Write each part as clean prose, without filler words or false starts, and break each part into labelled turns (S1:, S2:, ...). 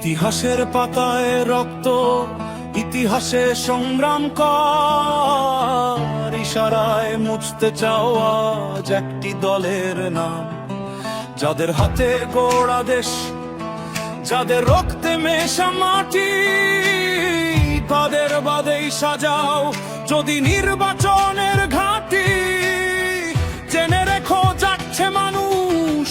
S1: ইতিহাসের পাতায় রক্ত, ইতিহাসে সংগ্রাম কর, ইশারায় মুছতে চাও আজ একটি দলের নাম, যাদের হাতে গড়া দেশ, যাদের রক্তে মেশা মাটি, তাদের বাদেই সাজাও যদি নির্বাচনের ঘাঁটি। জেনে রেখো যাচ্ছে মানুষ,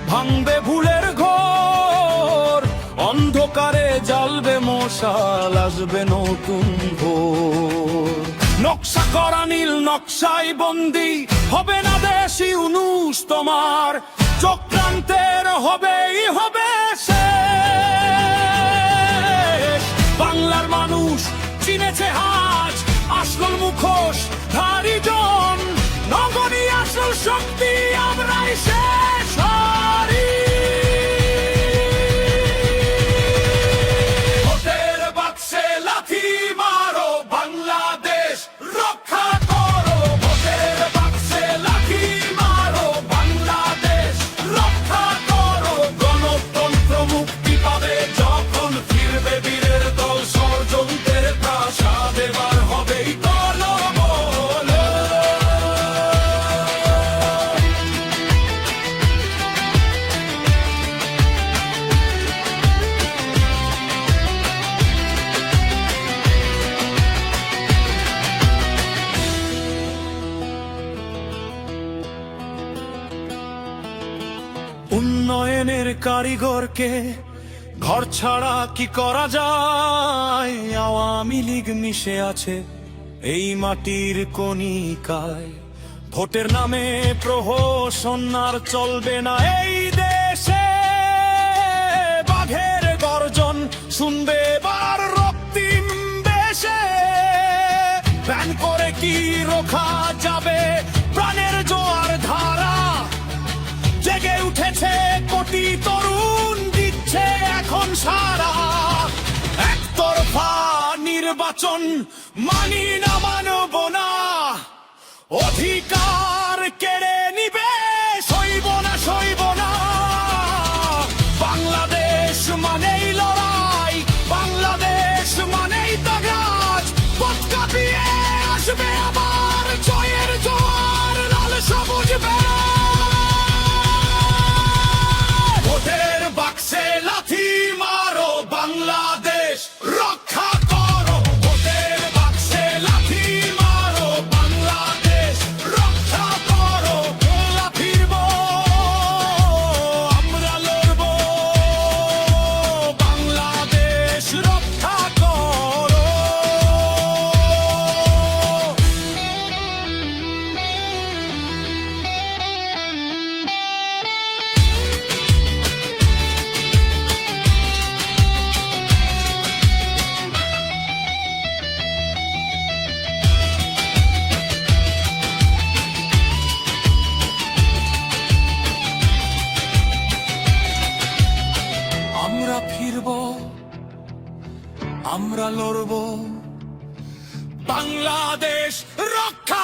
S1: ভাঙবে ভুলের ঘোর, অন্ধকারে জ্বালবে মশাল, আসবে নতুন ভোর। নকশা করা নীল নকশায় বন্দি হবে না দেশ ইউনূস তোমার, চক্রান্তের হবেই হবে শেষ। বাংলার মানুষ চিনেছে আজ আসল মুখোশ ধারী জন, নগরী আসল শক্তি আমরাই শেষ হারি। ভোটের বাক্সে লাথি মারো, বাংলাদেশ রক্ষা করো। ভোটের বাক্সে লাথি মারো, বাংলাদেশ রক্ষা করো। গণতন্ত্র মুক্তি পাবে যখন ফিরবে বীরের দল, ষড়যন্ত্রের প্রাসাদ এবার হবেই দলবল। উন্নয়নের কারিগরকে ঘর ছাড়া কি করা যায়? আওয়ামী লীগ মিশে আছে এই মাটির কণিকায়। ভোটের নামে প্রহসন আর চলবে না এই দেশে, বাঘের গর্জন শুনবে এবার রক্তিম বেশে। ব্যান করে কি রোখা যাবে প্রাণের জোয়ার ধারা? জেগে উঠেছে কোটি তরুণ, দিচ্ছে এখন সারা। একতরফা নির্বাচন মানি না, মানব না, অধিকার কেড়ে নিবে, সইব না, সইব না। বাংলাদেশ মানেই লড়াই, বাংলাদেশ মানেই তাগাজ, পথ কাঁপিয়ে আসবে আবার জয়ের জোয়ার, লাল সবুজ বেড়া। ভোটের বাক্সে লাথি মারো, বাংলাদেশ রক্ষা করো। ভোটের বাক্সে লাথি মারো, বাংলাদেশ রক্ষা করো। আমরা ফিরবো, আমরা লড়বো, বাংলাদেশ রক্ষা করো। আমরা ফিরবো, আমরা লড়বো, বাংলাদেশ রক্ষা